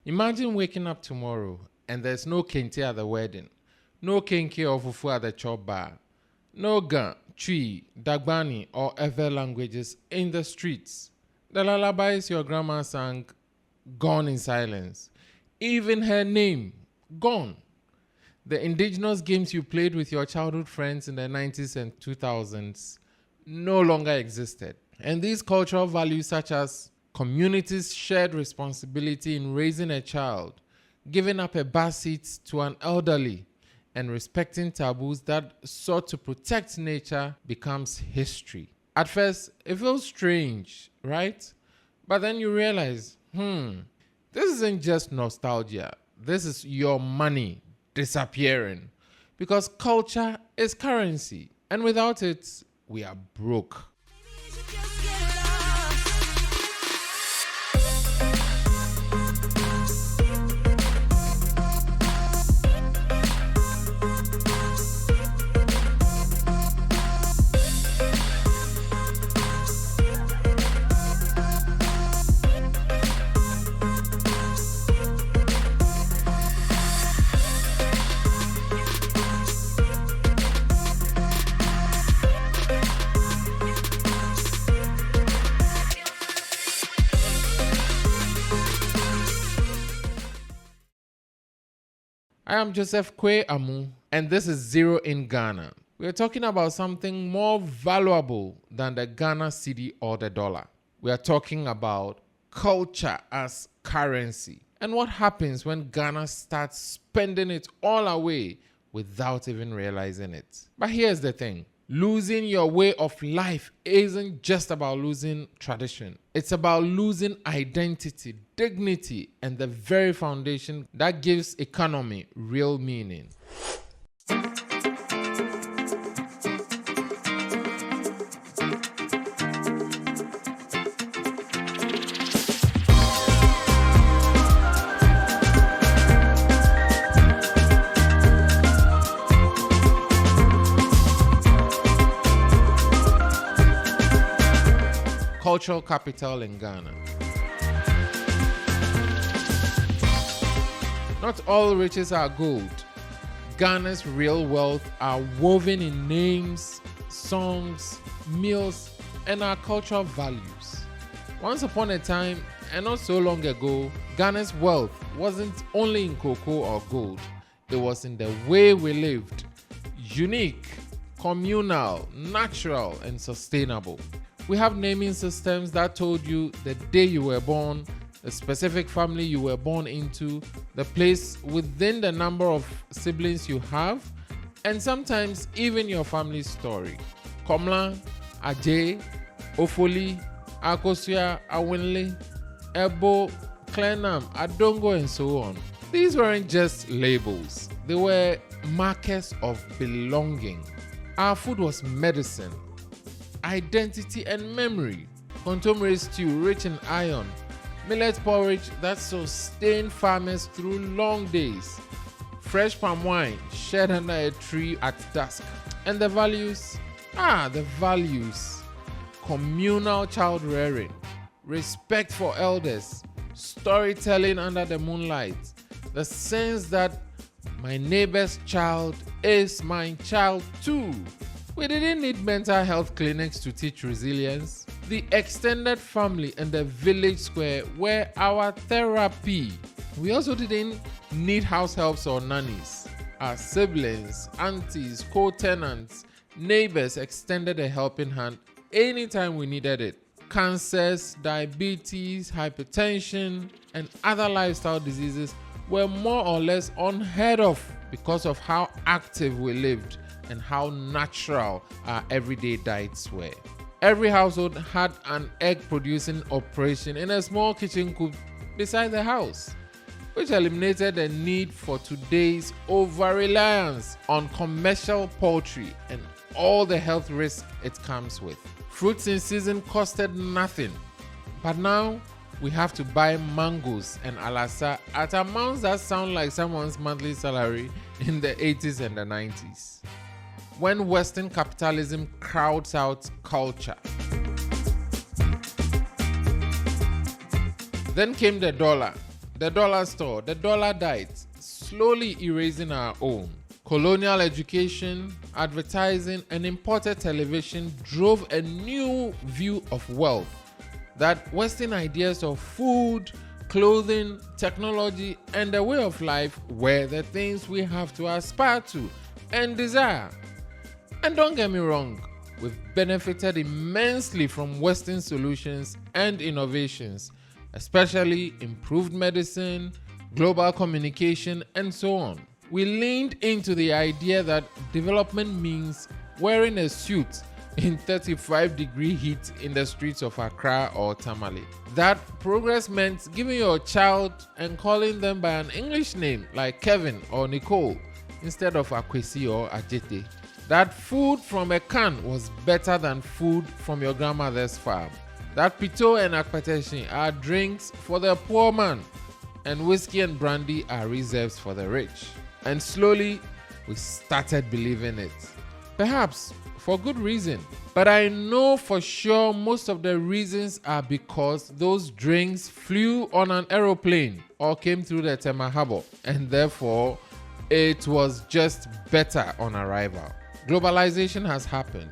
Imagine waking up tomorrow and there's no kente at the wedding, no kenke or fufu at the chop bar, no Ga, Twi, Dagbani or other languages in the streets. The lullabies your grandma sang, gone in silence. Even her name, gone. The indigenous games you played with your childhood friends in the 90s and 2000s no longer existed. And these cultural values such as community's shared responsibility in raising a child, giving up a bus seat to an elderly, and respecting taboos that sought to protect nature becomes history. At first, it feels strange, right? But then you realize, this isn't just nostalgia. This is your money disappearing. Because culture is currency. And without it, we are broke. I am Joseph Kwe Amu, and this is Zero in Ghana. We are talking about something more valuable than the Ghana cedi or the dollar. We are talking about culture as currency and what happens when Ghana starts spending it all away without even realizing it. But here's the thing. Losing your way of life isn't just about losing tradition. It's about losing identity, dignity, and the very foundation that gives economy real meaning. Cultural capital in Ghana. Not all riches are gold. Ghana's real wealth are woven in names, songs, meals, and our cultural values. Once upon a time, and not so long ago, Ghana's wealth wasn't only in cocoa or gold. It was in the way we lived. Unique, communal, natural, and sustainable. We have naming systems that told you the day you were born, the specific family you were born into, the place within the number of siblings you have, and sometimes even your family story. Komla, Ajay, Ofoli, Akosua, Awinle, Ebo, Klenam, Adongo, and so on. These weren't just labels. They were markers of belonging. Our food was medicine, identity, and memory. Contemporary stew rich in iron, millet porridge that sustained farmers through long days, fresh palm wine shared under a tree at dusk. And the values? The values. Communal child rearing, respect for elders, storytelling under the moonlight, the sense that my neighbor's child is my child too. We didn't need mental health clinics to teach resilience. The extended family and the village square were our therapy. We also didn't need house helps or nannies. Our siblings, aunties, co-tenants, neighbors extended a helping hand anytime we needed it. Cancers, diabetes, hypertension, and other lifestyle diseases were more or less unheard of because of how active we lived and how natural our everyday diets were. Every household had an egg-producing operation in a small kitchen coop beside the house, which eliminated the need for today's over-reliance on commercial poultry and all the health risks it comes with. Fruits in season costed nothing, but now we have to buy mangoes and alasa at amounts that sound like someone's monthly salary in the 80s and the 90s. When Western capitalism crowds out culture. Then came the dollar. the dollar store, the dollar diet, slowly erasing our own. Colonial education, advertising, and imported television drove a new view of wealth that Western ideas of food, clothing, technology, and the way of life were the things we have to aspire to and desire. And don't get me wrong, we've benefited immensely from Western solutions and innovations, especially improved medicine, global communication, and so on. We leaned into the idea that development means wearing a suit in 35-degree heat in the streets of Accra or Tamale. That progress meant giving your child and calling them by an English name like Kevin or Nicole instead of Akwesi or Ajete. That food from a can was better than food from your grandmother's farm. That pito and akpateshi are drinks for the poor man, and whiskey and brandy are reserves for the rich. And slowly, we started believing it. Perhaps for good reason. But I know for sure most of the reasons are because those drinks flew on an aeroplane or came through the Tema Harbor, and therefore it was just better on arrival. Globalization has happened.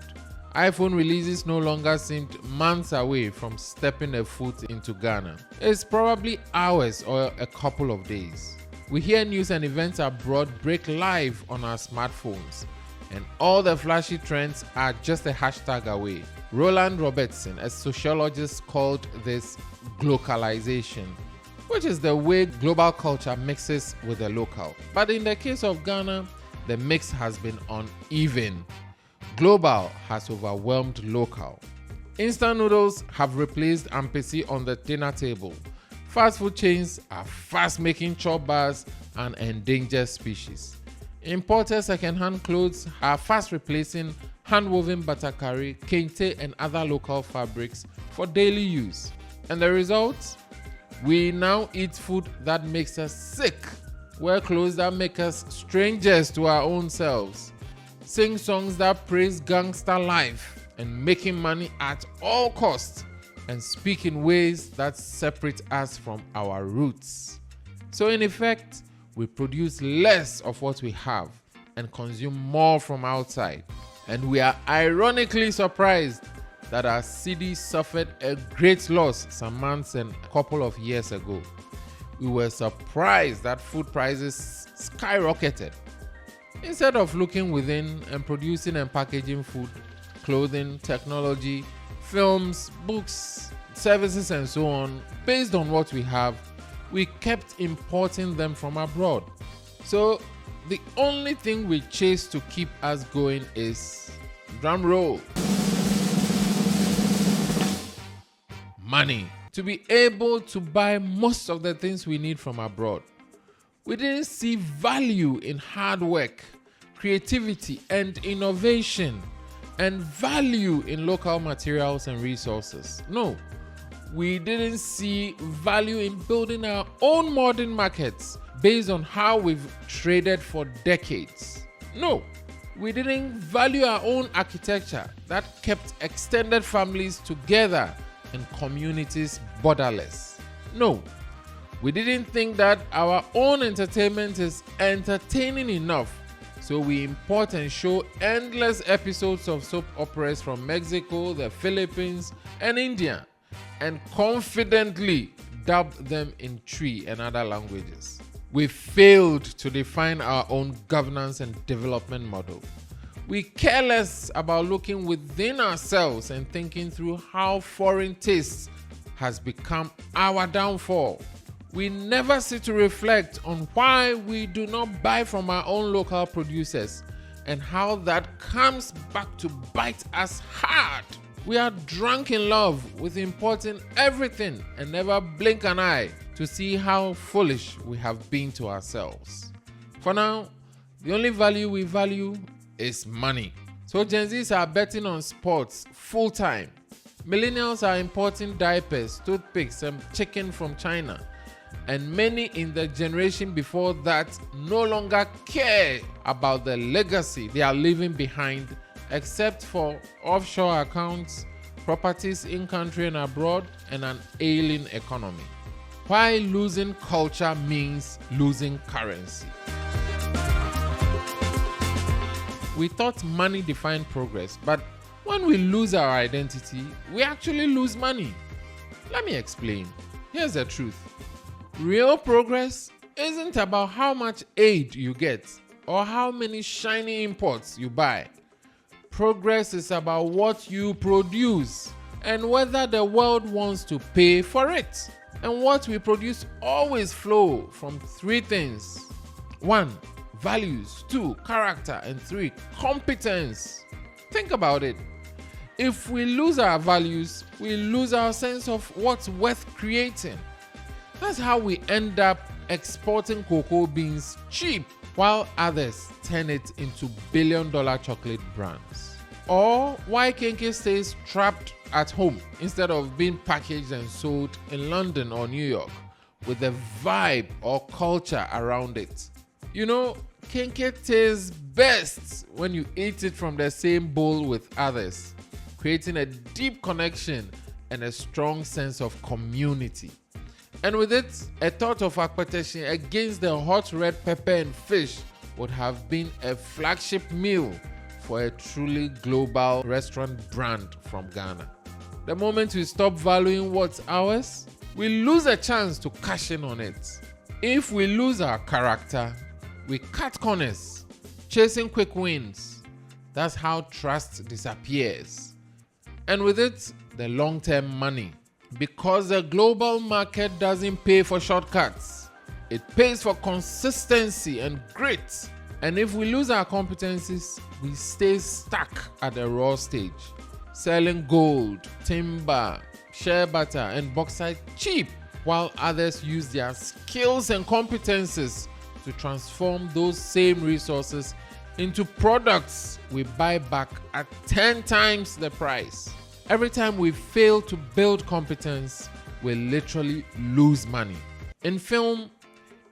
iPhone releases no longer seemed months away from stepping a foot into Ghana. It's probably hours or a couple of days. We hear news and events abroad break live on our smartphones, and all the flashy trends are just a hashtag away. Roland Robertson, a sociologist, called this glocalization, which is the way global culture mixes with the local. But in the case of Ghana, the mix has been uneven. Global has overwhelmed local. Instant noodles have replaced ampesi on the dinner table. Fast food chains are fast making chop bars and endangered species. Imported second-hand clothes are fast replacing hand-woven batakari, kente, and other local fabrics for daily use. And the result? We now eat food that makes us sick, wear clothes that make us strangers to our own selves, sing songs that praise gangster life and making money at all costs, and speak in ways that separate us from our roots. So in effect, we produce less of what we have and consume more from outside. And we are ironically surprised that our city suffered a great loss some months and a couple of years ago. We were surprised that food prices skyrocketed. Instead of looking within and producing and packaging food, clothing, technology, films, books, services, and so on, based on what we have, we kept importing them from abroad. So the only thing we chase to keep us going is, drum roll, money. To be able to buy most of the things we need from abroad. We didn't see value in hard work, creativity, and innovation, and value in local materials and resources. No, we didn't see value in building our own modern markets based on how we've traded for decades. No, we didn't value our own architecture that kept extended families together and communities borderless. No, we didn't think that our own entertainment is entertaining enough, so we import and show endless episodes of soap operas from Mexico, the Philippines, and India, and confidently dub them in Twi and other languages. We failed to define our own governance and development model. We care less about looking within ourselves and thinking through how foreign tastes has become our downfall. We never sit to reflect on why we do not buy from our own local producers and how that comes back to bite us hard. We are drunk in love with importing everything and never blink an eye to see how foolish we have been to ourselves. For now, the only value we value is money. So Gen Zs are betting on sports full time. Millennials are importing diapers, toothpicks, and chicken from China. And many in the generation before that no longer care about the legacy they are leaving behind, except for offshore accounts, properties in country and abroad, and an ailing economy. Why losing culture means losing currency. We thought money defined progress, but when we lose our identity, we actually lose money. Let me explain. Here's the truth. Real progress isn't about how much aid you get or how many shiny imports you buy. Progress is about what you produce and whether the world wants to pay for it. And what we produce always flow from three things. 1. Values. 2. Character. And 3. Competence. Think about it. If we lose our values, we lose our sense of what's worth creating. That's how we end up exporting cocoa beans cheap while others turn it into billion-dollar chocolate brands. Or why kente stays trapped at home instead of being packaged and sold in London or New York with the vibe or culture around it. You know, kente tastes best when you eat it from the same bowl with others, creating a deep connection and a strong sense of community. And with it, a thought of akpeteshie against the hot red pepper and fish would have been a flagship meal for a truly global restaurant brand from Ghana. The moment we stop valuing what's ours, we lose a chance to cash in on it. If we lose our character, we cut corners, chasing quick wins. That's how trust disappears. And with it, the long-term money. Because the global market doesn't pay for shortcuts. It pays for consistency and grit. And if we lose our competencies, we stay stuck at the raw stage, selling gold, timber, shea butter, and bauxite cheap, while others use their skills and competencies to transform those same resources into products we buy back at 10 times the price. Every time we fail to build competence, we literally lose money. In film,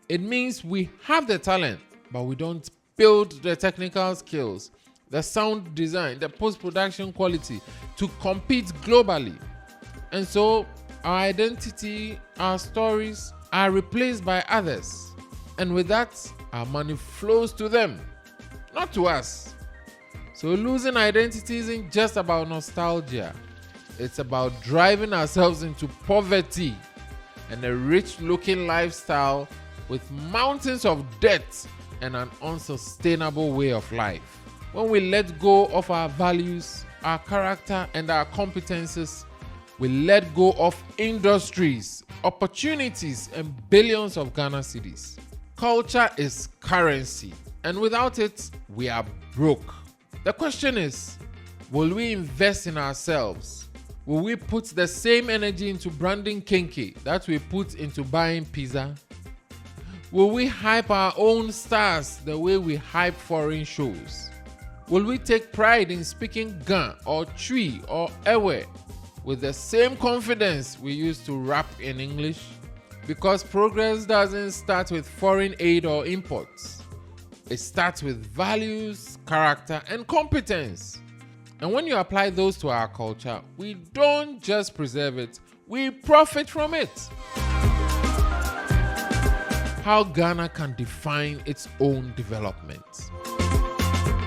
it means we have the talent, but we don't build the technical skills, the sound design, the post-production quality to compete globally. And so our identity, our stories are replaced by others. And with that, our money flows to them, not to us. So losing identity isn't just about nostalgia. It's about driving ourselves into poverty and a rich-looking lifestyle with mountains of debt and an unsustainable way of life. When we let go of our values, our character, and our competences, we let go of industries, opportunities, and billions of Ghana cedis. Culture is currency, and without it, we are broke. The question is, will we invest in ourselves? Will we put the same energy into branding kente that we put into buying pizza? Will we hype our own stars the way we hype foreign shows? Will we take pride in speaking Ga or Twi or Ewe with the same confidence we used to rap in English? Because progress doesn't start with foreign aid or imports. It starts with values, character, and competence. And when you apply those to our culture, we don't just preserve it, we profit from it. How Ghana can define its own development.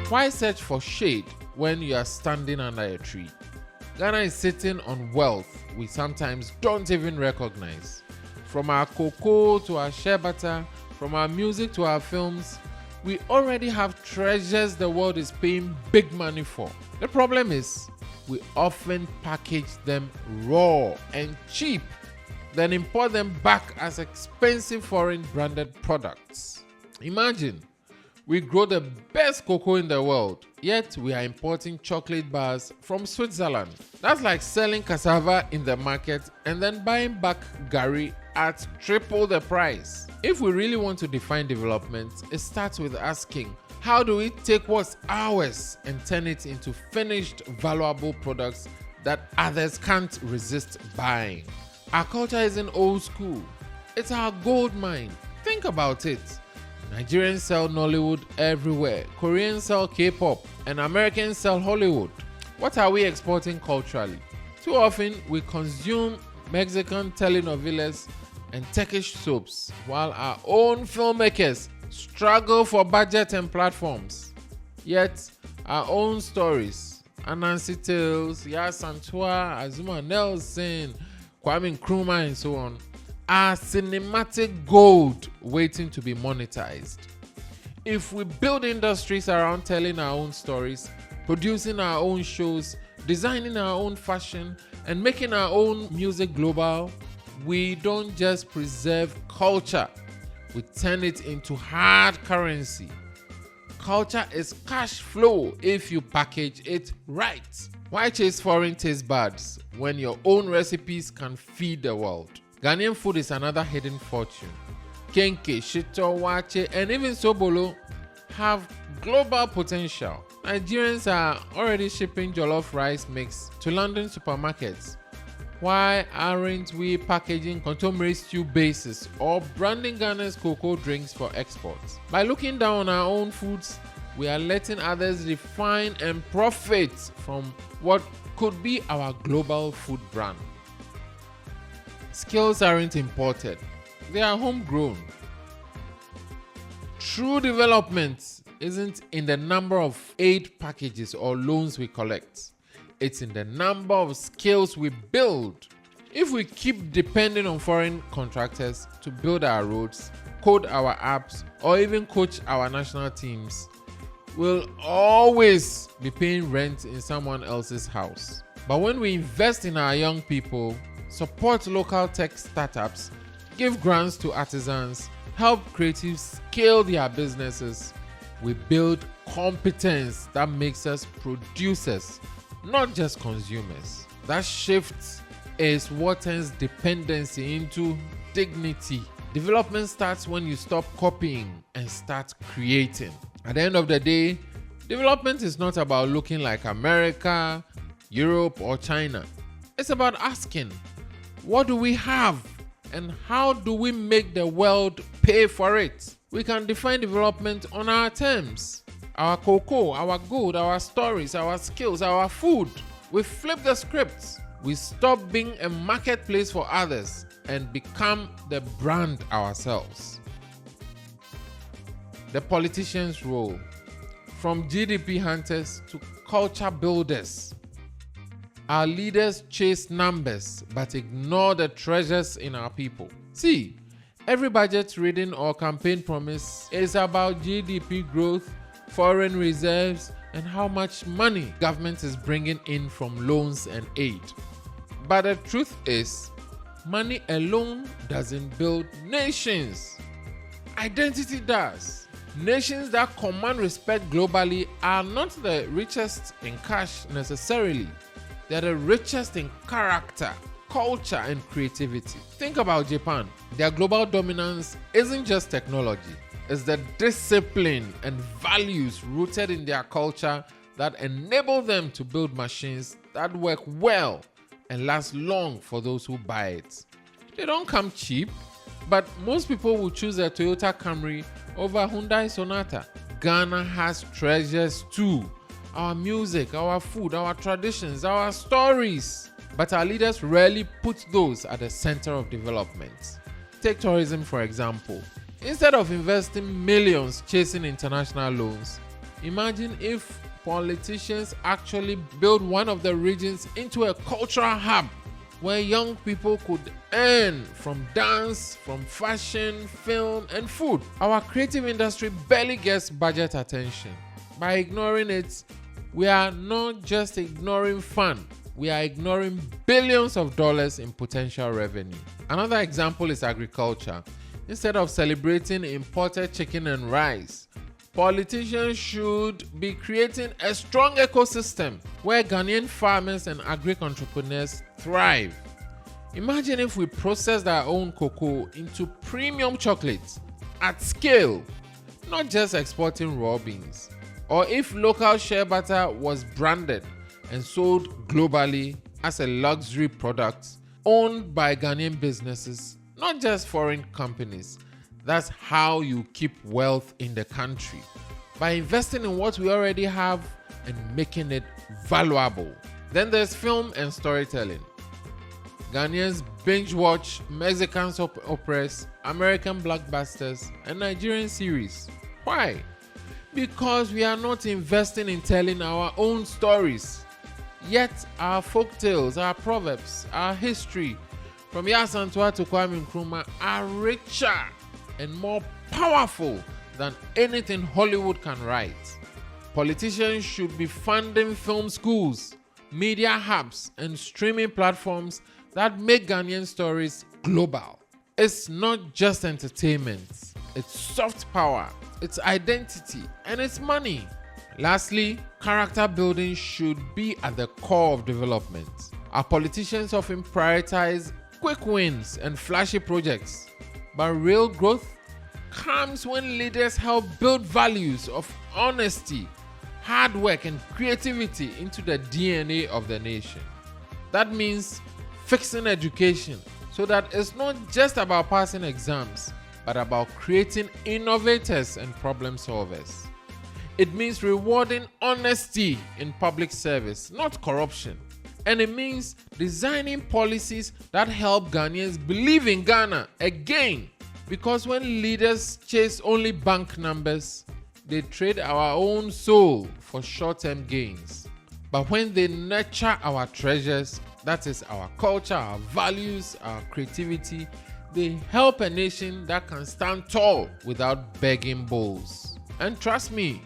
Why search for shade when you are standing under a tree? Ghana is sitting on wealth we sometimes don't even recognize. From our cocoa to our shea butter, from our music to our films, we already have treasures the world is paying big money for. The problem is, we often package them raw and cheap, then import them back as expensive foreign branded products. Imagine, we grow the best cocoa in the world, yet we are importing chocolate bars from Switzerland. That's like selling cassava in the market and then buying back gari at triple the price. If we really want to define development, it starts with asking, how do we take what's ours and turn it into finished, valuable products that others can't resist buying? Our culture isn't old school. It's our gold mine. Think about it. Nigerians sell Nollywood everywhere. Koreans sell K-pop and Americans sell Hollywood. What are we exporting culturally? Too often, we consume Mexican telenovelas and Turkish soaps, while our own filmmakers struggle for budget and platforms. Yet, our own stories, Anansi Tales, Yasantua, Azuma Nelson, Kwame Nkrumah, and so on, are cinematic gold waiting to be monetized. If we build industries around telling our own stories, producing our own shows, designing our own fashion, and making our own music global, we don't just preserve culture, we turn it into hard currency. Culture is cash flow if you package it right. Why chase foreign taste buds when your own recipes can feed the world? Ghanaian food is another hidden fortune. Kente, shito, wache, and even sobolo have global potential. Nigerians are already shipping jollof rice mix to London supermarkets. Why aren't we packaging contemporary stew bases or branding Ghana's cocoa drinks for exports? By looking down on our own foods, we are letting others refine and profit from what could be our global food brand. Skills aren't imported, they are homegrown. True development isn't in the number of aid packages or loans we collect. It's in the number of skills we build. If we keep depending on foreign contractors to build our roads, code our apps, or even coach our national teams, we'll always be paying rent in someone else's house. But when we invest in our young people, support local tech startups, give grants to artisans, help creatives scale their businesses, we build competence that makes us producers, not just consumers. That shift is what turns dependency into dignity. Development starts when you stop copying and start creating. At the end of the day, development is not about looking like America, Europe, or China. It's about asking, what do we have and how do we make the world pay for it? We can define development on our terms. Our cocoa, our gold, our stories, our skills, our food. We flip the scripts. We stop being a marketplace for others and become the brand ourselves. The politicians' role, from GDP hunters to culture builders. Our leaders chase numbers but ignore the treasures in our people. See, every budget reading or campaign promise is about GDP growth, foreign reserves, and how much money government is bringing in from loans and aid. But the truth is, money alone doesn't build nations. Identity does. Nations that command respect globally are not the richest in cash necessarily. They're the richest in character, culture, and creativity. Think about Japan. Their global dominance isn't just technology. It's the discipline and values rooted in their culture that enable them to build machines that work well and last long for those who buy it. They don't come cheap, but most people will choose a Toyota Camry over Hyundai Sonata. Ghana has treasures too. Our music, our food, our traditions, our stories. But our leaders rarely put those at the center of development. Take tourism for example. Instead of investing millions chasing international loans, imagine if politicians actually build one of the regions into a cultural hub where young people could earn from dance, from fashion, film, and food. Our creative industry barely gets budget attention. By ignoring it, we are not just ignoring fun, we are ignoring billions of dollars in potential revenue. Another example is agriculture. Instead of celebrating imported chicken and rice, politicians should be creating a strong ecosystem where Ghanaian farmers and agri-entrepreneurs thrive. Imagine if we processed our own cocoa into premium chocolates at scale, not just exporting raw beans. Or if local shea butter was branded and sold globally as a luxury product owned by Ghanaian businesses, not just foreign companies. That's how you keep wealth in the country, by investing in what we already have and making it valuable. Then there's film and storytelling. Ghanaians binge watch Mexican soap operas, American blockbusters, and Nigerian series. Why? Because we are not investing in telling our own stories. Yet our folk tales, our proverbs, our history, from Yasantua to Kwame Nkrumah, are richer and more powerful than anything Hollywood can write. Politicians should be funding film schools, media hubs, and streaming platforms that make Ghanaian stories global. It's not just entertainment, it's soft power, it's identity, and it's money. Lastly, character building should be at the core of development. Our politicians often prioritize quick wins and flashy projects, but real growth comes when leaders help build values of honesty, hard work, and creativity into the DNA of the nation. That means fixing education so that it's not just about passing exams, but about creating innovators and problem solvers. It means rewarding honesty in public service, not corruption. And it means designing policies that help Ghanaians believe in Ghana again. Because when leaders chase only bank numbers, they trade our own soul for short-term gains. But when they nurture our treasures, that is our culture, our values, our creativity, they help a nation that can stand tall without begging bowls. And trust me,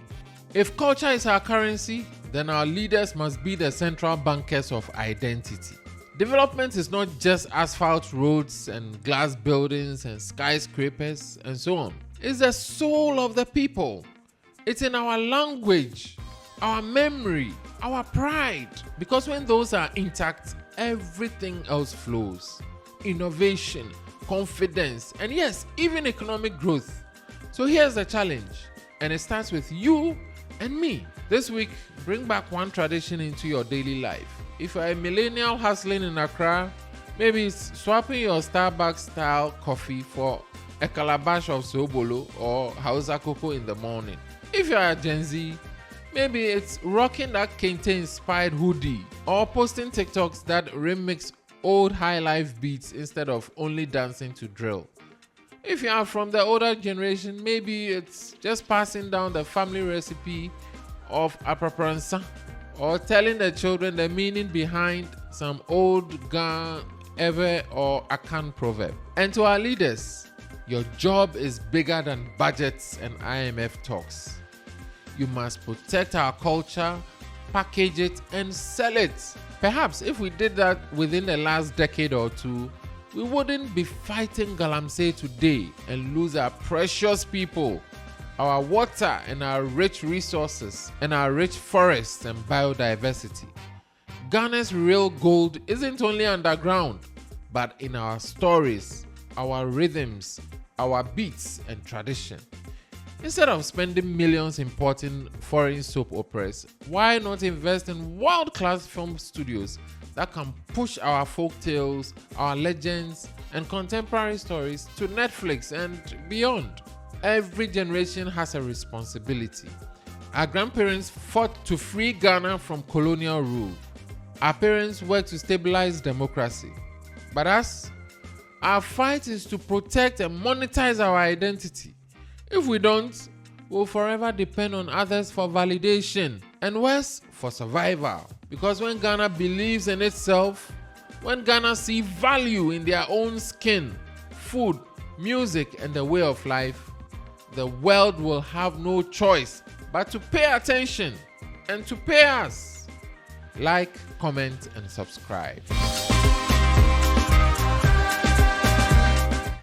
if culture is our currency, then our leaders must be the central bankers of identity. Development is not just asphalt roads and glass buildings and skyscrapers and so on. It's the soul of the people. It's in our language, our memory, our pride. Because when those are intact, everything else flows. Innovation, confidence, and yes, even economic growth. So here's the challenge, and it starts with you and me. This week, bring back one tradition into your daily life. If you're a millennial hustling in Accra, maybe it's swapping your Starbucks style coffee for a calabash of sobolo or Hausa cocoa in the morning. If you're a Gen Z, maybe it's rocking that kente inspired hoodie or posting TikToks that remix old highlife beats instead of only dancing to drill. If you are from the older generation, maybe it's just passing down the family recipe of apapransa or telling the children the meaning behind some old Gan, Ever, or Akan proverb. And to our leaders, your job is bigger than budgets and IMF talks. You must protect our culture, package it, and sell it. Perhaps if we did that within the last decade or two, we wouldn't be fighting Galamsey today and lose our precious people, our water and our rich resources, and our rich forests and biodiversity. Ghana's real gold isn't only underground, but in our stories, our rhythms, our beats, and tradition. Instead of spending millions importing foreign soap operas, why not invest in world-class film studios that can push our folk tales, our legends, and contemporary stories to Netflix and beyond? Every generation has a responsibility. Our grandparents fought to free Ghana from colonial rule. Our parents worked to stabilize democracy. But us, our fight is to protect and monetize our identity. If we don't, we'll forever depend on others for validation and worse, for survival. Because when Ghana believes in itself, when Ghana sees value in their own skin, food, music, and the way of life, the world will have no choice but to pay attention and to pay us. Like, comment, and subscribe.